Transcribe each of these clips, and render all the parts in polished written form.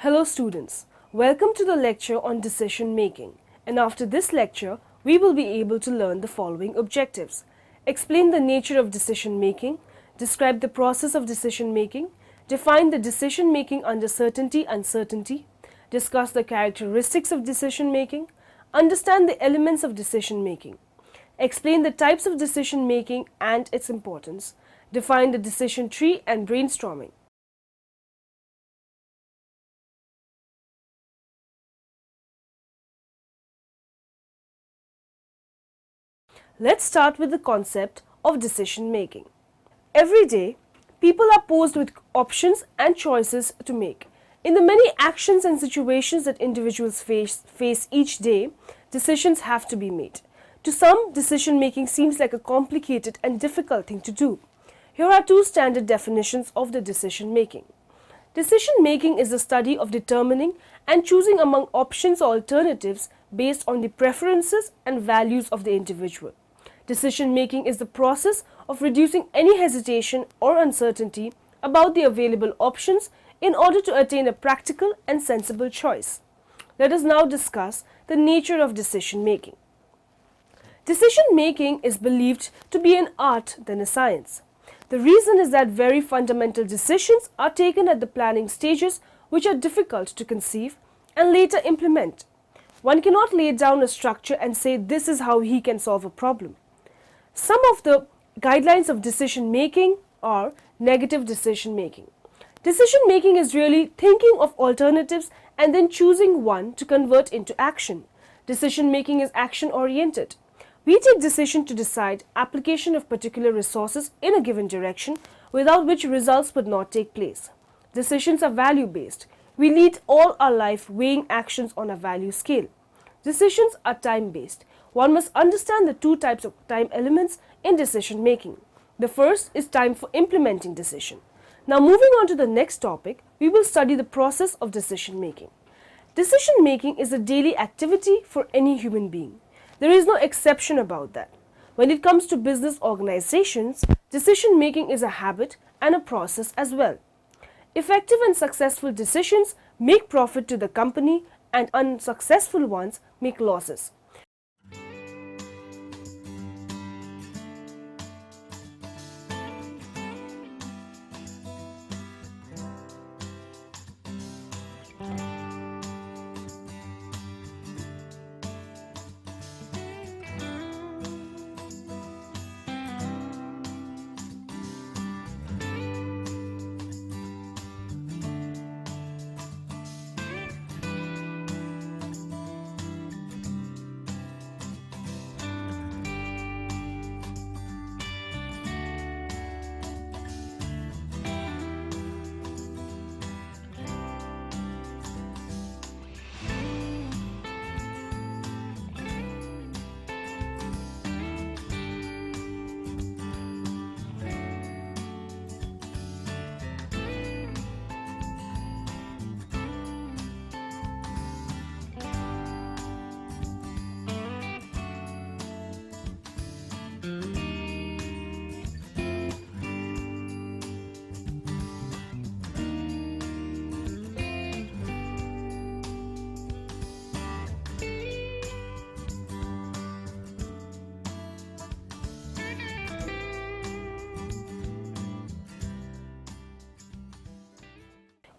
Hello students, welcome to the lecture on decision making, and after this lecture we will be able to learn the following objectives. Explain the nature of decision making, describe the process of decision making, define the decision making under certainty, uncertainty, discuss the characteristics of decision making, understand the elements of decision making, explain the types of decision making and its importance, define the decision tree and brainstorming. Let's start with the concept of decision making. Every day, people are posed with options and choices to make. In the many actions and situations that individuals face each day, decisions have to be made. To some, decision making seems like a complicated and difficult thing to do. Here are two standard definitions of the decision making. Decision making is the study of determining and choosing among options or alternatives based on the preferences and values of the individual. Decision making is the process of reducing any hesitation or uncertainty about the available options in order to attain a practical and sensible choice. Let us now discuss the nature of decision making. Decision making is believed to be an art than a science. The reason is that very fundamental decisions are taken at the planning stages, which are difficult to conceive and later implement. One cannot lay down a structure and say this is how he can solve a problem. Some of the guidelines of decision making are negative decision making. Decision making is really thinking of alternatives and then choosing one to convert into action. Decision making is action oriented. We take decision to decide application of particular resources in a given direction without which results would not take place. Decisions are value based. We lead all our life weighing actions on a value scale. Decisions are time based. One must understand the two types of time elements in decision making. The first is time for implementing decision. Now moving on to the next topic, we will study the process of decision making. Decision making is a daily activity for any human being. There is no exception about that. When it comes to business organizations, decision making is a habit and a process as well. Effective and successful decisions make profit to the company and unsuccessful ones make losses.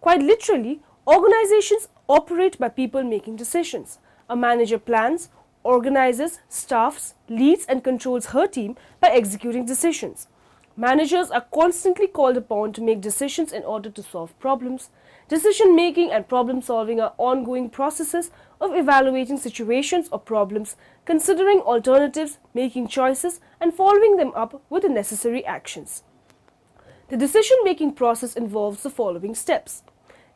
Quite literally, organizations operate by people making decisions. A manager plans, organizes, staffs, leads and controls her team by executing decisions. Managers are constantly called upon to make decisions in order to solve problems. Decision making and problem solving are ongoing processes of evaluating situations or problems, considering alternatives, making choices and following them up with the necessary actions. The decision-making process involves the following steps.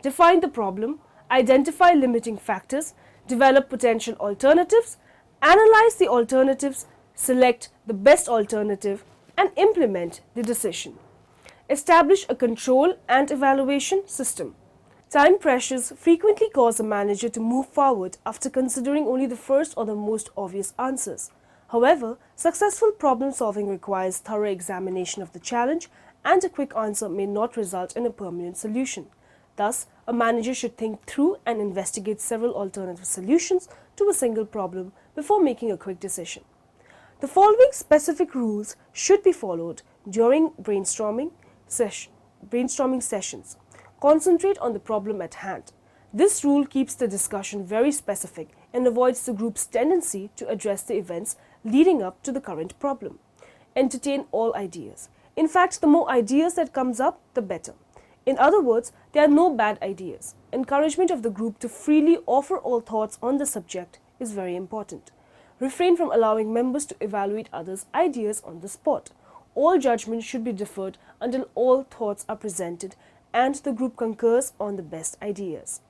Define the problem, identify limiting factors, develop potential alternatives, analyze the alternatives, select the best alternative, and implement the decision. Establish a control and evaluation system. Time pressures frequently cause a manager to move forward after considering only the first or the most obvious answers. However, successful problem solving requires thorough examination of the challenge, and a quick answer may not result in a permanent solution. Thus, a manager should think through and investigate several alternative solutions to a single problem before making a quick decision. The following specific rules should be followed during brainstorming sessions. Concentrate on the problem at hand. This rule keeps the discussion very specific and avoids the group's tendency to address the events leading up to the current problem. Entertain all ideas. In fact, the more ideas that comes up, the better. In other words, there are no bad ideas. Encouragement of the group to freely offer all thoughts on the subject is very important. Refrain from allowing members to evaluate others' ideas on the spot. All judgment should be deferred until all thoughts are presented and the group concurs on the best ideas.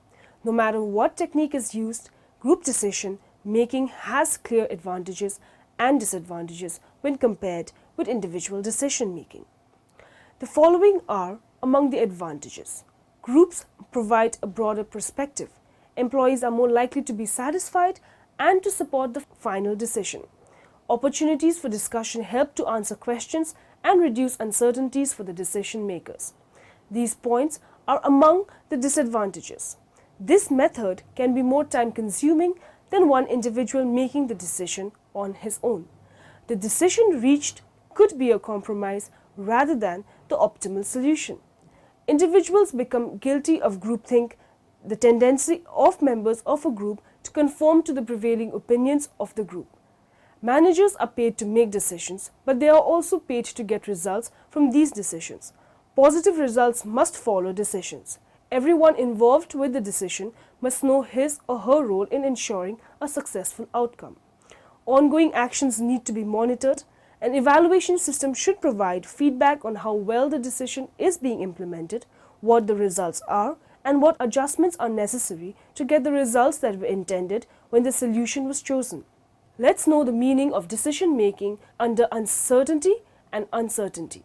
No matter what technique is used, group decision making has clear advantages and disadvantages when compared with individual decision making. The following are among the advantages. Groups provide a broader perspective. Employees are more likely to be satisfied and to support the final decision. Opportunities for discussion help to answer questions and reduce uncertainties for the decision makers. These points are among the disadvantages. This method can be more time consuming than one individual making the decision on his own. The decision reached could be a compromise rather than the optimal solution. Individuals become guilty of groupthink, the tendency of members of a group to conform to the prevailing opinions of the group. Managers are paid to make decisions, but they are also paid to get results from these decisions. Positive results must follow decisions. Everyone involved with the decision must know his or her role in ensuring a successful outcome. Ongoing actions need to be monitored. An evaluation system should provide feedback on how well the decision is being implemented, what the results are, and what adjustments are necessary to get the results that were intended when the solution was chosen. Let's know the meaning of decision making under uncertainty and uncertainty.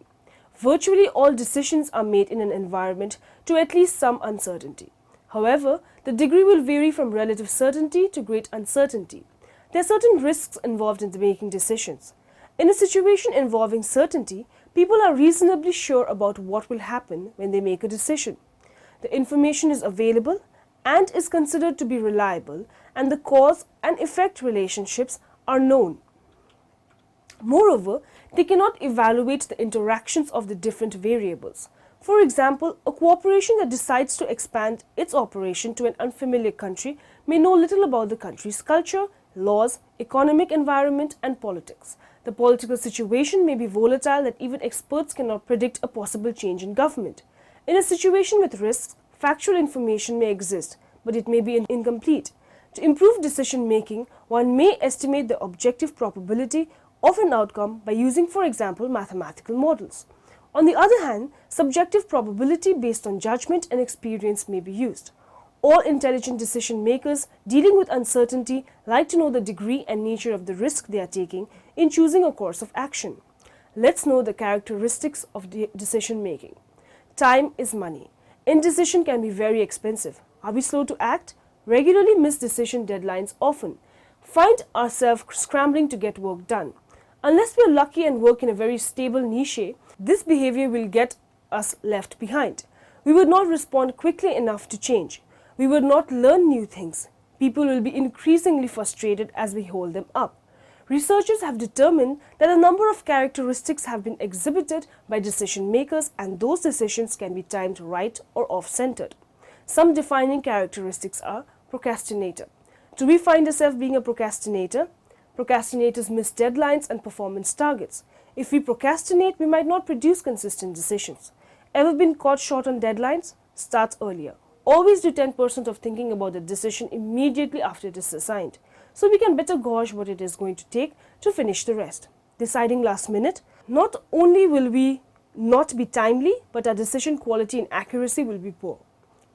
Virtually all decisions are made in an environment to at least some uncertainty. However, the degree will vary from relative certainty to great uncertainty. There are certain risks involved in making decisions. In a situation involving certainty, people are reasonably sure about what will happen when they make a decision. The information is available and is considered to be reliable, and the cause and effect relationships are known. Moreover, they cannot evaluate the interactions of the different variables. For example, a corporation that decides to expand its operation to an unfamiliar country may know little about the country's culture, laws, economic environment, and politics. The political situation may be volatile that even experts cannot predict a possible change in government. In a situation with risks, factual information may exist, but it may be incomplete. To improve decision making, one may estimate the objective probability of an outcome by using, for example, mathematical models. On the other hand, subjective probability based on judgment and experience may be used. All intelligent decision makers dealing with uncertainty like to know the degree and nature of the risk they are taking in choosing a course of action. Let's know the characteristics of decision making. Time is money. Indecision can be very expensive. Are we slow to act? Regularly miss decision deadlines often. Find ourselves scrambling to get work done. Unless we are lucky and work in a very stable niche, this behavior will get us left behind. We would not respond quickly enough to change. We would not learn new things. People will be increasingly frustrated as we hold them up. Researchers have determined that a number of characteristics have been exhibited by decision makers, and those decisions can be timed right or off-centered. Some defining characteristics are procrastinator. Do we find ourselves being a procrastinator? Procrastinators miss deadlines and performance targets. If we procrastinate, we might not produce consistent decisions. Ever been caught short on deadlines? Start earlier. Always do 10% of thinking about the decision immediately after it is assigned, so we can better gauge what it is going to take to finish the rest. Deciding last minute, not only will we not be timely, but our decision quality and accuracy will be poor.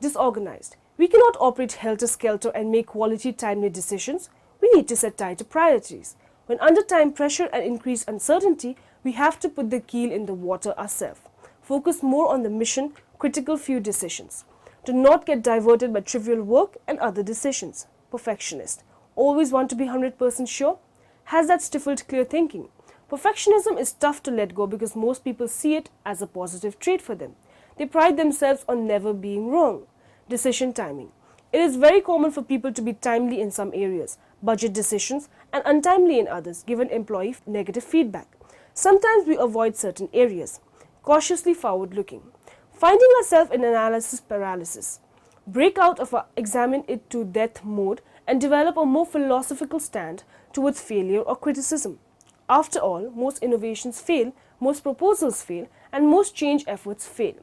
Disorganized. We cannot operate helter-skelter and make quality, timely decisions. We need to set tighter priorities. When under time pressure and increased uncertainty, we have to put the keel in the water ourselves. Focus more on the mission, critical few decisions. Do not get diverted by trivial work and other decisions. Perfectionist. Always want to be 100% sure? Has that stifled clear thinking? Perfectionism is tough to let go because most people see it as a positive trait for them. They pride themselves on never being wrong. Decision timing. It is very common for people to be timely in some areas, budget decisions, and untimely in others, given employee negative feedback. Sometimes we avoid certain areas. Cautiously forward-looking. Finding ourselves in analysis paralysis. Break out of our examine it to death mode and develop a more philosophical stand towards failure or criticism. After all, most innovations fail, most proposals fail, and most change efforts fail.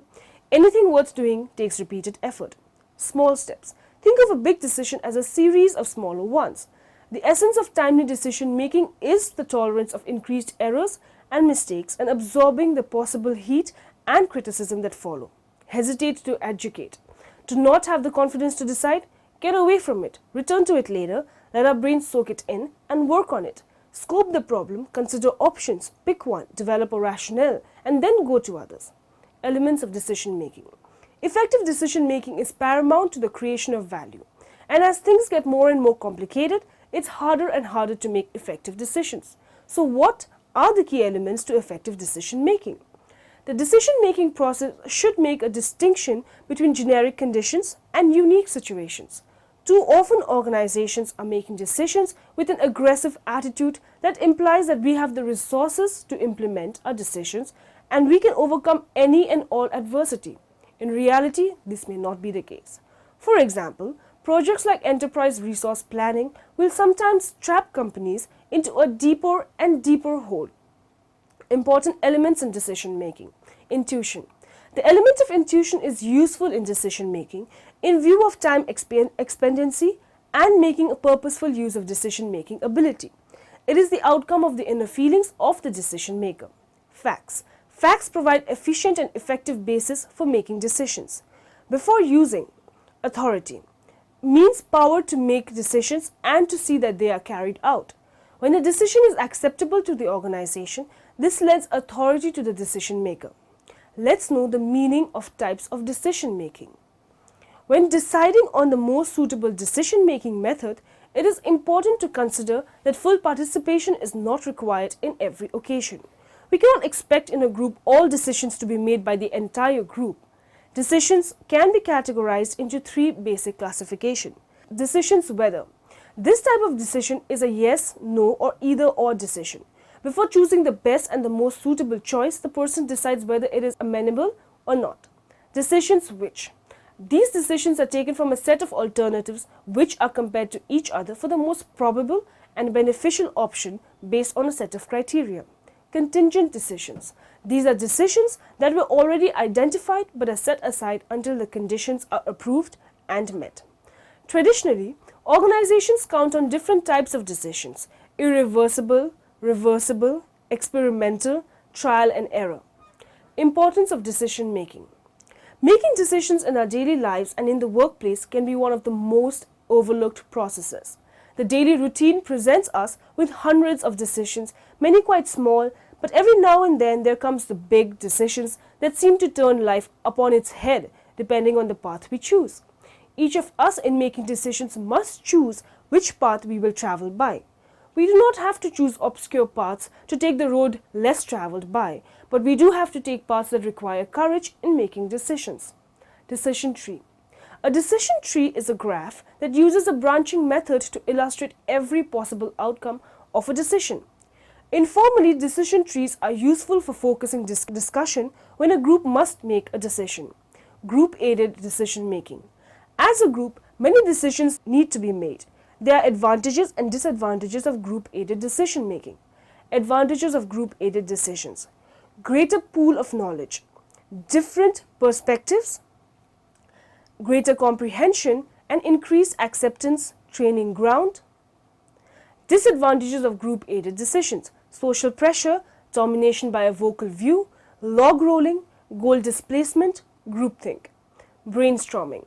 Anything worth doing takes repeated effort. Small steps. Think of a big decision as a series of smaller ones. The essence of timely decision making is the tolerance of increased errors and mistakes and absorbing the possible heat and criticism that follow. Hesitate to educate. To not have the confidence to decide, get away from it, return to it later, let our brains soak it in and work on it. Scope the problem, consider options, pick one, develop a rationale, and then go to others. Elements of decision making. Effective decision making is paramount to the creation of value. And as things get more and more complicated, it's harder and harder to make effective decisions. So what are the key elements to effective decision making? The decision-making process should make a distinction between generic conditions and unique situations. Too often organizations are making decisions with an aggressive attitude that implies that we have the resources to implement our decisions and we can overcome any and all adversity. In reality, this may not be the case. For example, projects like enterprise resource planning will sometimes trap companies into a deeper and deeper hole. Important elements in decision making. Intuition. The element of intuition is useful in decision making in view of time expediency and making a purposeful use of decision making ability. It is the outcome of the inner feelings of the decision maker. Facts. Facts provide efficient and effective basis for making decisions. Before using authority means power to make decisions and to see that they are carried out. When a decision is acceptable to the organization, this lends authority to the decision maker. Let's know the meaning of types of decision making. When deciding on the most suitable decision making method, it is important to consider that full participation is not required in every occasion. We cannot expect in a group all decisions to be made by the entire group. Decisions can be categorized into three basic classifications. Decisions whether. This type of decision is a yes, no, or either or decision. Before choosing the best and the most suitable choice, the person decides whether it is amenable or not. Decisions which. These decisions are taken from a set of alternatives which are compared to each other for the most probable and beneficial option based on a set of criteria. Contingent decisions. These are decisions that were already identified but are set aside until the conditions are approved and met. Traditionally, organizations count on different types of decisions: irreversible, reversible, experimental, trial and error. Importance of decision making. Making decisions in our daily lives and in the workplace can be one of the most overlooked processes. The daily routine presents us with hundreds of decisions, many quite small, but every now and then there comes the big decisions that seem to turn life upon its head depending on the path we choose. Each of us in making decisions must choose which path we will travel by. We do not have to choose obscure paths to take the road less traveled by, but we do have to take paths that require courage in making decisions. Decision tree. A decision tree is a graph that uses a branching method to illustrate every possible outcome of a decision. Informally, decision trees are useful for focusing discussion when a group must make a decision. Group-aided decision making. As a group, many decisions need to be made. There are advantages and disadvantages of group-aided decision making. Advantages of group-aided decisions. Greater pool of knowledge, different perspectives, greater comprehension and increased acceptance, training ground. Disadvantages of group-aided decisions: social pressure, domination by a vocal view, log rolling, goal displacement, groupthink. Brainstorming.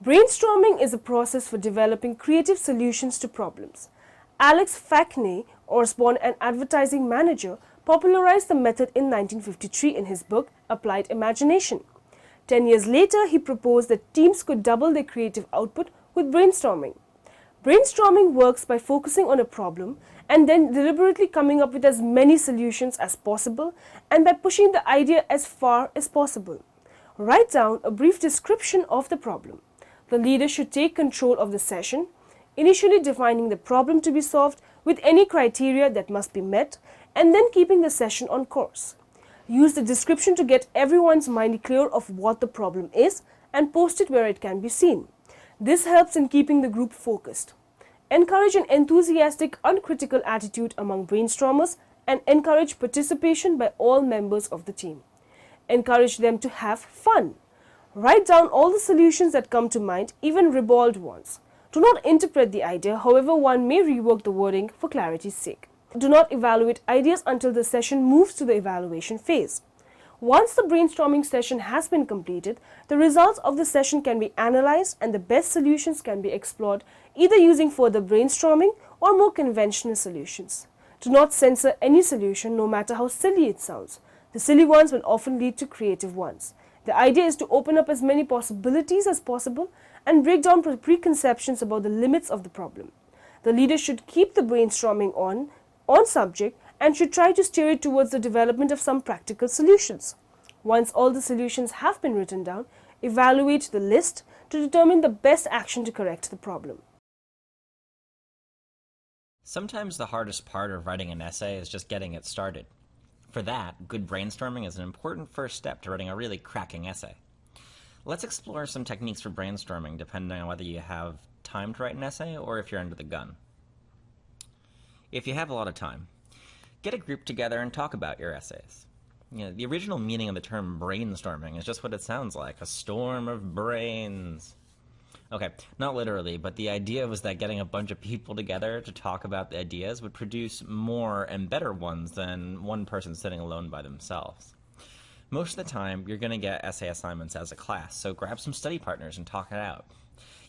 Brainstorming is a process for developing creative solutions to problems. Alex Fackney, Osborne, an advertising manager, popularized the method in 1953 in his book Applied Imagination. 10 years later, he proposed that teams could double their creative output with brainstorming. Brainstorming works by focusing on a problem and then deliberately coming up with as many solutions as possible and by pushing the idea as far as possible. Write down a brief description of the problem. The leader should take control of the session, initially defining the problem to be solved with any criteria that must be met, and then keeping the session on course. Use the description to get everyone's mind clear of what the problem is and post it where it can be seen. This helps in keeping the group focused. Encourage an enthusiastic, uncritical attitude among brainstormers and encourage participation by all members of the team. Encourage them to have fun. Write down all the solutions that come to mind, even ribald ones. Do not interpret the idea, however, one may rework the wording for clarity's sake. Do not evaluate ideas until the session moves to the evaluation phase. Once the brainstorming session has been completed, the results of the session can be analyzed and the best solutions can be explored either using further brainstorming or more conventional solutions. Do not censor any solution, no matter how silly it sounds. The silly ones will often lead to creative ones. The idea is to open up as many possibilities as possible and break down preconceptions about the limits of the problem. The leader should keep the brainstorming on subject and should try to steer it towards the development of some practical solutions. Once all the solutions have been written down, evaluate the list to determine the best action to correct the problem. Sometimes the hardest part of writing an essay is just getting it started. For that, good brainstorming is an important first step to writing a really cracking essay. Let's explore some techniques for brainstorming depending on whether you have time to write an essay or if you're under the gun. If you have a lot of time, get a group together and talk about your essays. The original meaning of the term brainstorming is just what it sounds like, a storm of brains. Okay, not literally, but the idea was that getting a bunch of people together to talk about the ideas would produce more and better ones than one person sitting alone by themselves. Most of the time, you're going to get essay assignments as a class, so grab some study partners and talk it out.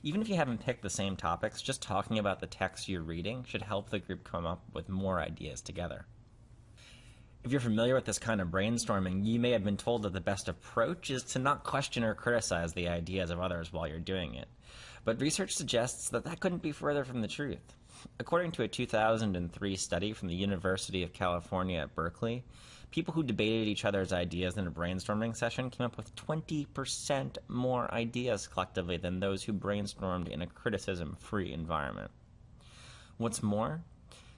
Even if you haven't picked the same topics, just talking about the text you're reading should help the group come up with more ideas together. If you're familiar with this kind of brainstorming, you may have been told that the best approach is to not question or criticize the ideas of others while you're doing it. But research suggests that that couldn't be further from the truth. According to a 2003 study from the University of California at Berkeley, people who debated each other's ideas in a brainstorming session came up with 20% more ideas collectively than those who brainstormed in a criticism-free environment. What's more,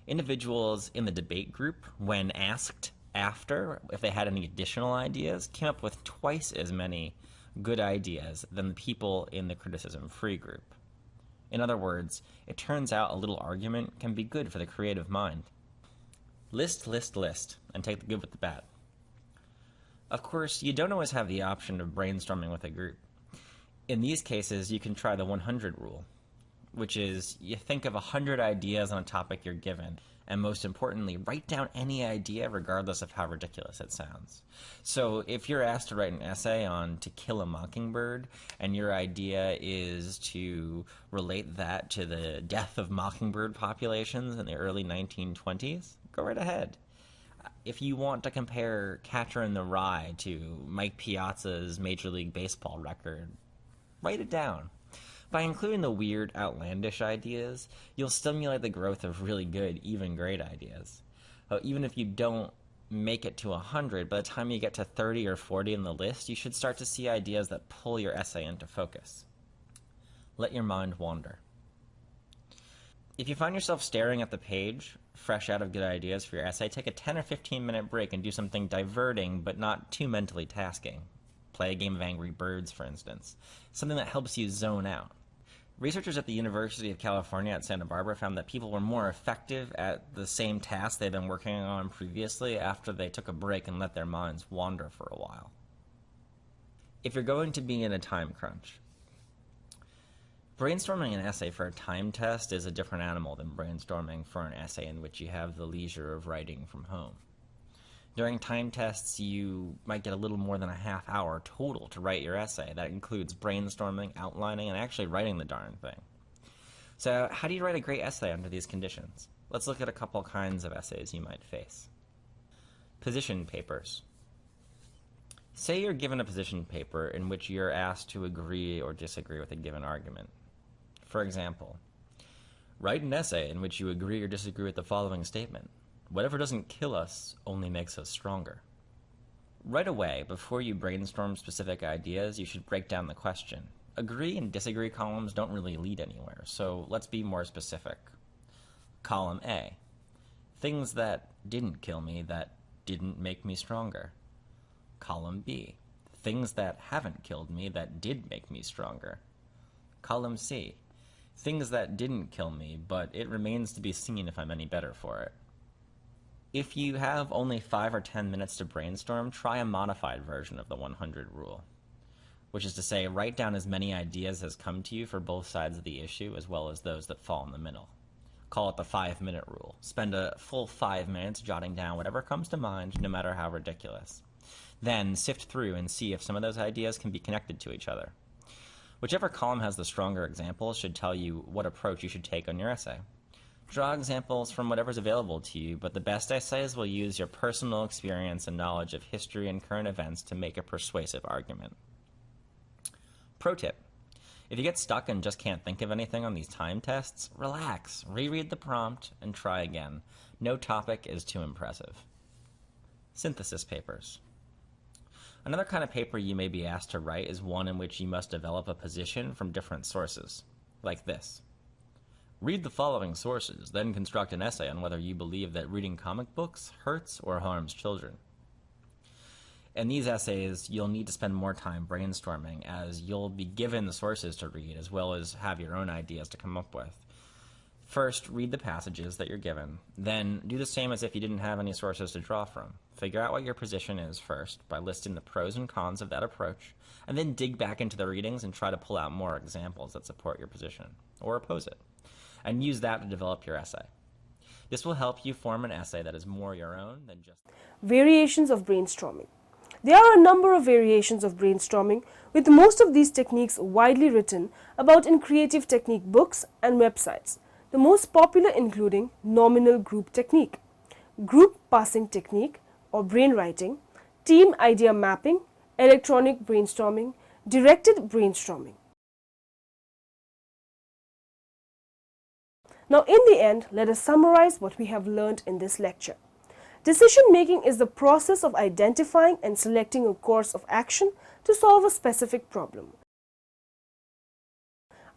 individuals in the debate group, when asked after if they had any additional ideas, came up with twice as many good ideas than the people in the criticism-free group. In other words, it turns out a little argument can be good for the creative mind. List, list, list, and take the good with the bad. Of course, you don't always have the option of brainstorming with a group. In these cases, you can try the 100 rule, which is you think of 100 ideas on a topic you're given, and most importantly, write down any idea regardless of how ridiculous it sounds. So if you're asked to write an essay on To Kill a Mockingbird, and your idea is to relate that to the death of mockingbird populations in the early 1920s, go right ahead. If you want to compare Catcher in the Rye to Mike Piazza's Major League Baseball record, write it down. By including the weird, outlandish ideas, you'll stimulate the growth of really good, even great ideas. Even if you don't make it to 100, by the time you get to 30 or 40 in the list, you should start to see ideas that pull your essay into focus. Let your mind wander. If you find yourself staring at the page, fresh out of good ideas for your essay, take a 10 or 15 minute break and do something diverting but not too mentally tasking. Play a game of Angry Birds, for instance. Something that helps you zone out. Researchers at the University of California at Santa Barbara found that people were more effective at the same task they'd been working on previously after they took a break and let their minds wander for a while. If you're going to be in a time crunch, brainstorming an essay for a time test is a different animal than brainstorming for an essay in which you have the leisure of writing from home. During time tests, you might get a little more than a half hour total to write your essay. That includes brainstorming, outlining, and actually writing the darn thing. So how do you write a great essay under these conditions? Let's look at a couple kinds of essays you might face. Position papers. Say you're given a position paper in which you're asked to agree or disagree with a given argument. For example, write an essay in which you agree or disagree with the following statement. Whatever doesn't kill us only makes us stronger. Right away, before you brainstorm specific ideas, you should break down the question. agree and disagree columns don't really lead anywhere, so let's be more specific. Column A. Things that didn't kill me that didn't make me stronger. Column B. Things that haven't killed me that did make me stronger. Column C. Things that didn't kill me, but it remains to be seen if I'm any better for it. If you have only 5 or 10 minutes to brainstorm, try a modified version of the 100 rule, which is to say, write down as many ideas as come to you for both sides of the issue, as well as those that fall in the middle. Call it the 5-minute rule. Spend a full 5 minutes jotting down whatever comes to mind, no matter how ridiculous. Then sift through and see if some of those ideas can be connected to each other. Whichever column has the stronger examples should tell you what approach you should take on your essay. Draw examples from whatever's available to you, but the best essays will use your personal experience and knowledge of history and current events to make a persuasive argument. Pro tip. If you get stuck and just can't think of anything on these time tests, relax, reread the prompt, and try again. No topic is too impressive. Synthesis papers. Another kind of paper you may be asked to write is one in which you must develop a position from different sources, like this. Read the following sources, then construct an essay on whether you believe that reading comic books hurts or harms children. In these essays, you'll need to spend more time brainstorming, as you'll be given the sources to read as well as have your own ideas to come up with. First, read the passages that you're given. Then, do the same as if you didn't have any sources to draw from. Figure out what your position is first by listing the pros and cons of that approach, and then dig back into the readings and try to pull out more examples that support your position, or oppose it, and use that to develop your essay. This will help you form an essay that is more your own than just... Variations of brainstorming. There are a number of variations of brainstorming, with most of these techniques widely written about in creative technique books and websites, the most popular including nominal group technique, group passing technique or brainwriting, team idea mapping, electronic brainstorming, directed brainstorming. Now in the end, let us summarize what we have learned in this lecture. Decision-making is the process of identifying and selecting a course of action to solve a specific problem.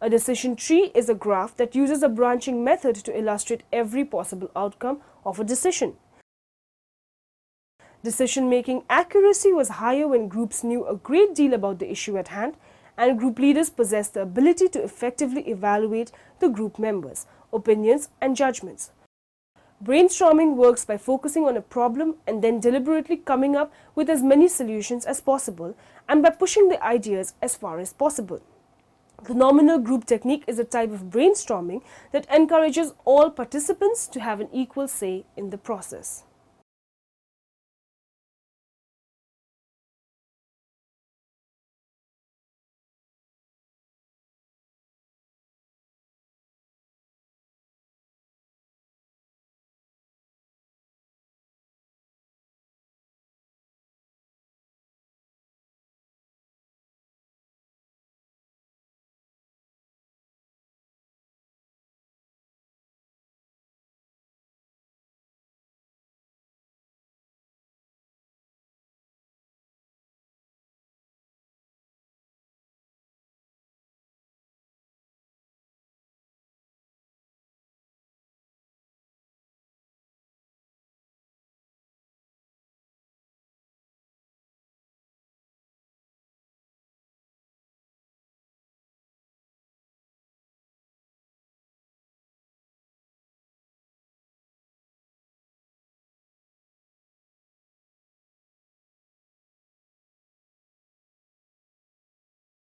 A decision tree is a graph that uses a branching method to illustrate every possible outcome of a decision. Decision-making accuracy was higher when groups knew a great deal about the issue at hand, and group leaders possessed the ability to effectively evaluate the group members' opinions and judgments. Brainstorming works by focusing on a problem and then deliberately coming up with as many solutions as possible, and by pushing the ideas as far as possible. The nominal group technique is a type of brainstorming that encourages all participants to have an equal say in the process.